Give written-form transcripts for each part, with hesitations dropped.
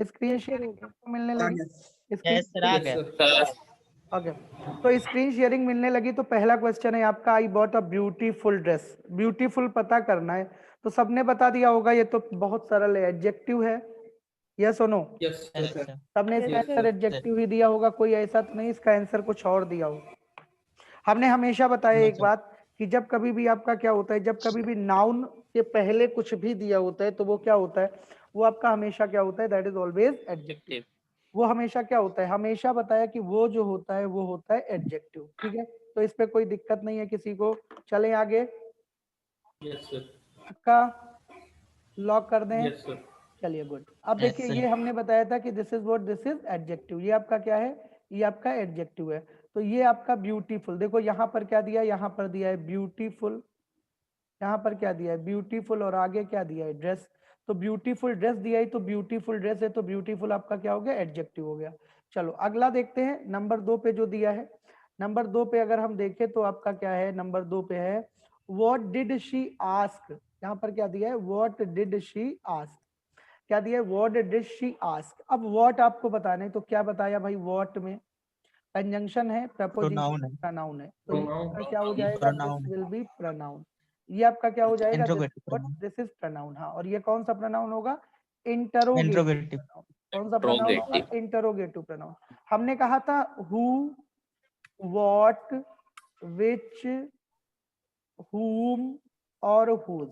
Screen sharing मिलने लगी? Yes sir, आ गया। ओके, तो स्क्रीन शेयरिंग मिलने लगी तो पहला क्वेश्चन है आपका, I bought a beautiful dress. Beautiful पता करना है, तो सबने बता दिया होगा, ये तो बहुत सरल है, एडजेक्टिव है। यस और नो? Yes sir. सबने इसका आंसर एडजेक्टिव ही दिया होगा, कोई ऐसा तो नहीं इसका आंसर कुछ और दिया होगा। हमने हमेशा बताया एक बात कि जब कभी भी आपका क्या होता है, जब कभी भी नाउन के पहले कुछ भी दिया होता है तो वो क्या होता है, वो आपका हमेशा क्या होता है, दैट इज ऑलवेज एडजेक्टिव। वो हमेशा क्या होता है, हमेशा बताया कि वो जो होता है वो होता है एडजेक्टिव। ठीक है, तो इस पे कोई दिक्कत नहीं है किसी को। चलें आगे। Yes sir. पक्का लॉक कर दें? Yes sir. चलिए गुड। अब देखिए ये हमने बताया था कि this is what, this is adjective. ये आपका क्या है, ये आपका एडजेक्टिव है। तो ये आपका ब्यूटीफुल, देखो यहाँ पर क्या दिया है, यहाँ पर दिया है ब्यूटीफुल, यहाँ पर क्या दिया है ब्यूटीफुल, और आगे क्या दिया है ड्रेस। तो ब्यूटीफुल ड्रेस दिया है, तो ब्यूटीफुल ड्रेस है, तो ब्यूटीफुल आपका क्या हो गया, एडजेक्टिव हो गया। चलो अगला देखते हैं, नंबर 2 पे जो दिया है। नंबर 2 पे अगर हम देखें तो आपका क्या है, नंबर 2 पे है व्हाट डिड शी आस्क। यहाँ पर क्या दिया है, व्हाट डिड शी आस्क। क्या दिया है, व्हाट डिड शी आस्क। अब व्हाट आपको बताना है, तो क्या बताया भाई, व्हाट में कंजंक्शन है, प्रपोजिशन, प्रोनाउन है, तो ये आपका क्या हो जाएगा, दिस विल बी प्रोनाउन। ये आपका क्या हो जाएगा, दिस इज प्रोनाउन। हाँ, और ये कौन सा प्रोनाउन होगा, इंटरोगेटिव प्रोनाउन। कौन सा प्रोनाउन होगा, इंटरोगेटिव प्रोनाउन। हमने कहा था हु, व्हाट, विच, whom और whose।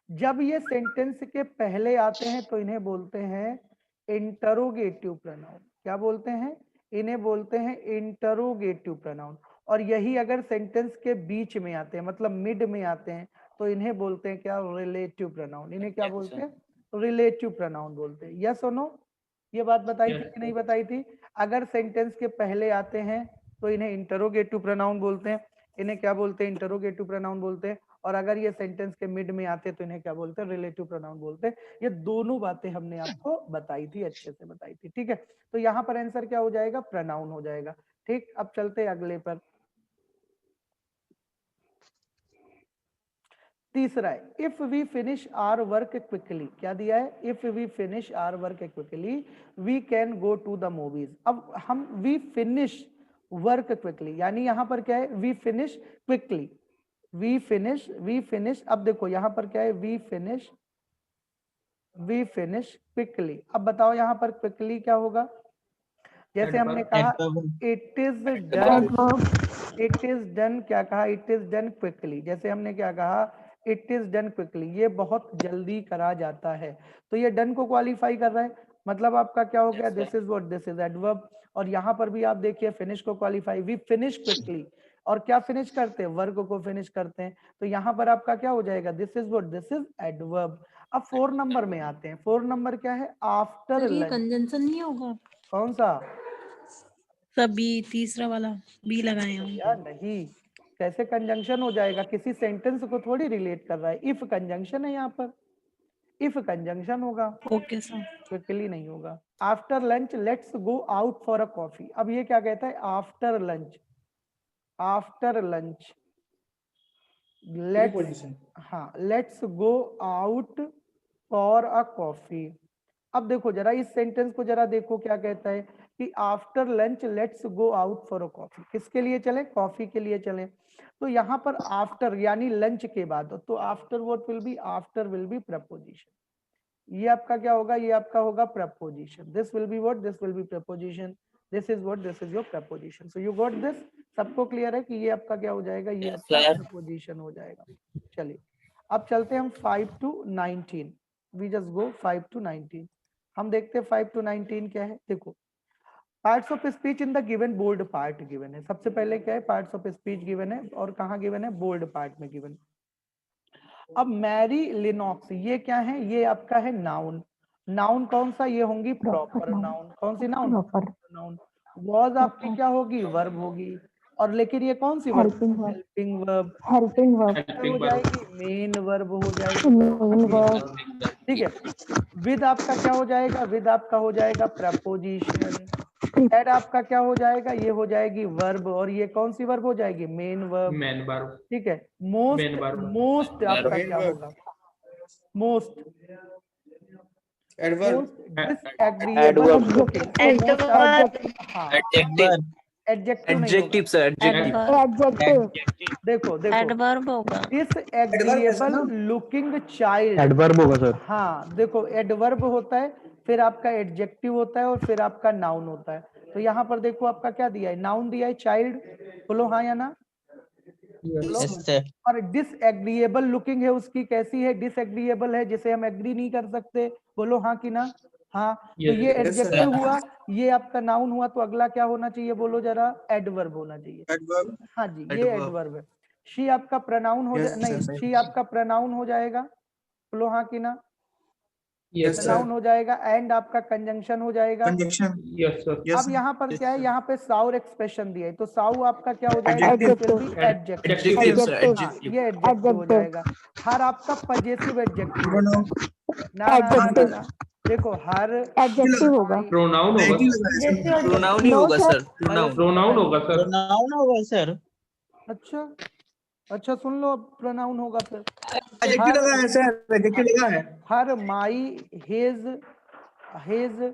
जब ये सेंटेंस के पहले आते हैं तो इन्हें बोलते हैं इंटरोगेटिव प्रोनाउन। क्या बोलते हैं, इन्हें बोलते हैं इंटरोगेटिव प्रोनाउन। और यही अगर सेंटेंस के बीच में आते हैं, मतलब मिड में आते हैं, तो इन्हें बोलते हैं क्या, रिलेटिव प्रोनाउन। इन्हें क्या बोलते हैं, रिलेटिव प्रोनाउन बोलते हैं। यस और नो? ये बात बताई थी कि नहीं बताई थी? अगर सेंटेंस के पहले आते हैं तो इन्हें इंटरोगेटिव प्रोनाउन बोलते हैं। इन्हें क्या बोलते हैं, इंटरोगेटिव प्रोनाउन बोलते हैं। और अगर ये सेंटेंस के मिड में आते तो इन्हें क्या बोलते हैं, रिलेटिव प्रोनाउन बोलते हैं। ये दोनों बातें हमने आपको बताई थी, अच्छे से बताई थी। ठीक है, तो यहाँ पर आंसर क्या हो जाएगा, प्रोनाउन हो जाएगा। ठीक, अब चलते हैं अगले पर। तीसरा है if we finish our work quickly. क्या दिया है, if we finish our work quickly we can go to the movies. अब हम वी फिनिश वर्क क्विकली, यानी यहाँ पर क्या है, we finish quickly, we finish. अब देखो यहाँ पर क्या है, वी फिनिश क्विकली। अब बताओ यहाँ पर क्विकली क्या होगा। जैसे हमने कहा it is done, it is done, क्या कहा, इट इज डन क्विकली। जैसे हमने क्या कहा, इट इज डन क्विकली, ये बहुत जल्दी करा जाता है। तो ये डन को क्वालिफाई कर रहा है, मतलब आपका क्या हो गया, this is what, this is adverb. और यहाँ पर भी आप देखिए फिनिश को क्वालिफाई, वी फिनिश क्विकली। और क्या फिनिश करते हैं, वर्क को फिनिश करते हैं। तो यहाँ पर आपका क्या हो जाएगा, this is what, this is adverb. अब 4 नंबर में आते हैं। 4 नंबर क्या है, आफ्टर लंच। कंजंक्शन नहीं होगा, कौन सा, सभी तीसरा वाला बी लगाए हैं यार नहीं, कैसे कंजंक्शन हो जाएगा, किसी सेंटेंस को थोड़ी रिलेट कर रहा है। इफ कंजंक्शन है यहाँ पर, इफ कंजंक्शन होगा, ओके सर। क्विकली नहीं होगा। After lunch let's go out for a coffee. अब ये क्या कहता है, after lunch, after lunch let's, हाँ let's go out for a coffee. अब देखो जरा इस सेंटेंस को जरा देखो, क्या कहता है कि after lunch let's go out for a coffee. किसके लिए चले, कॉफी के लिए चले। तो यहाँ पर आफ्टर यानी लंच के बाद, तो after what will be, after will be preposition. ये आपका क्या होगा, ये आपका होगा preposition. This will be what, this will be preposition. This is what, this is your preposition. So you got this. सबको क्लियर है कि ये आपका क्या हो जाएगा, ये आपका प्रपोजिशन हो जाएगा। चलिए अब चलते हैं हम 5 to 19। We just go 5 to 19। हम देखते हैं 5 to 19 क्या है। देखो parts of speech in the given, bold part given है। सबसे पहले क्या है, पार्ट्स ऑफ स्पीच गिवन है, और कहाँ गिवन है, बोल्ड पार्ट में गिवन। अब मैरी लिनॉक्स, ये क्या है, ये आपका है नाउन। नाउन कौन सा, ये होंगी प्रॉपर नाउन। कौन सी नाउन, नाउन। वॉज आपकी क्या होगी, वर्ब होगी। और लेकिन ये कौन सी वर्ब, हेल्पिंग वर्ब, हो जाएगी, मेन वर्ब हो जाएगी। ठीक है, विद आपका क्या हो जाएगा, विद आपका हो जाएगा प्रपोजिशन। एड आपका क्या हो जाएगा, ये हो जाएगी वर्ब, और ये कौन सी वर्ब हो जाएगी, मेन वर्ब। ठीक है, मोस्ट, मोस्ट आपका क्या होगा, मोस्ट, Adverb. disagreeable looking हाँ Adverb. एडजेक्टिव नहीं एडजेक्टिव सर एडजेक्टिव एडवर्ब देखो देखो एडवर्ब होगा डिसएग्रीएबल लुकिंग चाइल्ड एडवर्ब होगा सर। हाँ देखो एडवर्ब होता है, फिर आपका एडजेक्टिव होता है और फिर आपका नाउन होता है। तो यहाँ पर देखो आपका क्या दिया है, नाउन दिया है चाइल्ड, बोलो हाँ या ना, बोलो। Yes, sir. और डिसएग्रीएबल लुकिंग है, उसकी कैसी है, डिसएग्रीएबल है, जिसे हम एग्री नहीं कर सकते, बोलो हाँ कि ना, हाँ। तो ये Yes, sir. एडजेक्टिव हुआ, ये आपका नाउन हुआ, तो अगला क्या होना चाहिए, बोलो जरा, एडवर्ब होना चाहिए। Adverb. हाँ जी ये Adverb. एडवर्ब है। शी आपका प्रनाउन हो Yes, नहीं, sir. शी आपका प्रनाउन हो जाएगा, बोलो हाँ कि ना, Yes, sir. प्रनाउन हो जाएगा। एंड आपका कंजंक्शन हो जाएगा। Conjunction. Yes, sir. अब यहाँ पर क्या है, यहाँ पे साउर एक्सप्रेशन दिया है, तो साउ आपका क्या हो जाएगा, Adjective. एडजेक्टिव, एडजेक्टिव सर हाँ, एडजेक्टिव ये एडजेक्टिव हो जाएगा। हर आपका पजेसिव एडजेक्टिव होता है। ना देखो हर एडजेक्टिव होगा। Pronoun होगा. प्रोनाउन ही होगा सर प्रोनाउन Pronoun होगा, sir. Pronoun होगा sir. अच्छा अच्छा सुन लो, अब प्रोनाउन होगा फिर। Adjective लगा है, sir. Adjective लगा है. हर माई हिज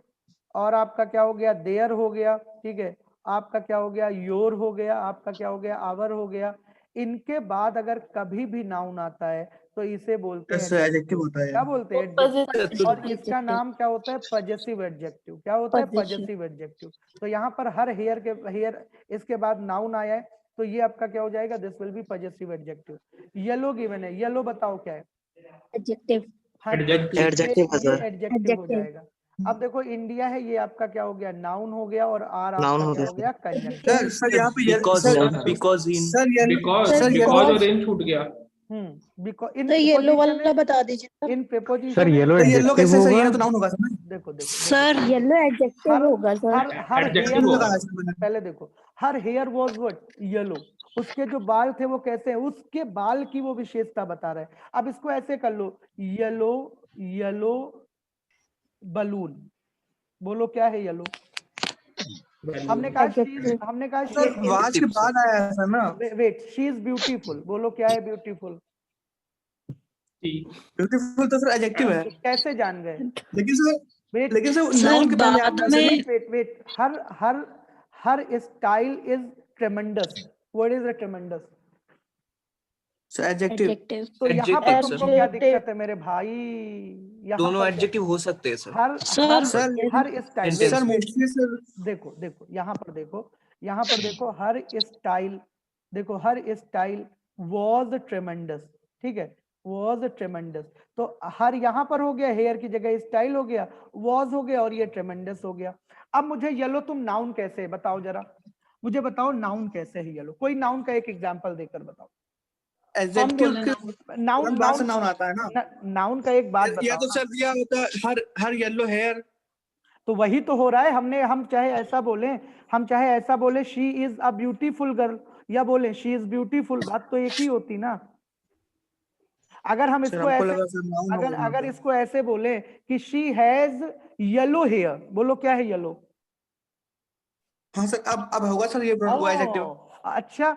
और आपका क्या हो गया, देयर हो गया, ठीक है, आपका क्या हो गया, योर हो गया, आपका क्या हो गया, आवर हो गया। इनके बाद अगर कभी भी नाउन आता है तो इसे बोलते Yes, हैं sir. Adjective होता है. क्या बोलते हैं, adjective। और इसका नाम क्या होता है, पजेसिव एडजेक्टिव। क्या होता है, पजेसिव एडजेक्टिव। तो यहाँ पर हर हेयर इसके बाद नाउन आया है, तो ये आपका क्या हो जाएगा, this will be possessive adjective. Yellow given है, येलो बताओ क्या है, एडजेक्टिव। हाँ, Adjective. एडजेक्टिव है सर। एडजेक्टिव हो जाएगा। अब देखो इंडिया है, ये आपका क्या हो गया, नाउन हो गया, और आर Noun आपका हो क्या गया। हो गया, कंजंक्शन। Sir, यहाँ पे बिकॉज बिकॉज इन because और in छूट गया. बिकॉज इन तो येलो वाला बता दीजिए इन प्रीपोजिशन सर येलो तो येलो कैसे एडजेक्टिव सही है, होगा। तो नाउन होगा सर. देखो देखो सर येलो एडजेक्टिव हर होगा sir. Her her Adjective hair होगा. पहले देखो, her hair was what, yellow. उसके जो बाल थे वो कैसे हैं, उसके बाल की वो विशेषता बता रहा है। अब इसको ऐसे कर लो, येलो येलो बलून, बोलो क्या है येलो। हमने कहा सर वाज के बाद आया है सर ना. वेट, शी इज ब्यूटीफुल, बोलो क्या है ब्यूटीफुल। ब्यूटीफुल तो सर एडजेक्टिव है. कैसे जान गए, लेकिन सर वेट सर, नाउन के पहले आप बाद में wait, her style is tremendous. What is a tremendous, sir adjective. Adjective. तो यहाँ पर Adjective, तुमको sir. क्या दिक्कत है मेरे भाई, यहाँ दोनों पर एडजेक्टिव हो सकते हैं सर हर सर, हर style, Sentence. Sir mostly sir देखो देखो यहाँ पर देखो हर स्टाइल, देखो हर स्टाइल वॉज ट्रेमेंडस, ठीक है, वॉज ट्रेमेंडस। तो हर यहाँ पर हो गया, हेयर की जगह स्टाइल हो गया, वॉज हो गया, और ये ट्रेमेंडस हो गया। अब मुझे येलो तुम नाउन कैसे है बताओ जरा, मुझे बताओ नाउन कैसे है येलो, कोई नाउन का एक एग्जांपल देकर बताओ। एडजेक्टिव नाउन नाउन नाउन आता है ना. नाउन का एक बात या बताओ तो ना। सर दिया होता है हर येलो हेयर. तो वही तो हो रहा है, हम चाहे ऐसा बोले she is a beautiful girl, या बोले शी इज ब्यूटीफुल, बात तो एक ही होती ना। अगर हम सर इसको हमको ऐसे लगा सर नाउन होगा. अगर इसको ऐसे बोले कि शी हैज येलो हेयर, बोलो क्या है येलो। हाँ सर अब होगा सर ये वो एडजेक्टिव. अच्छा,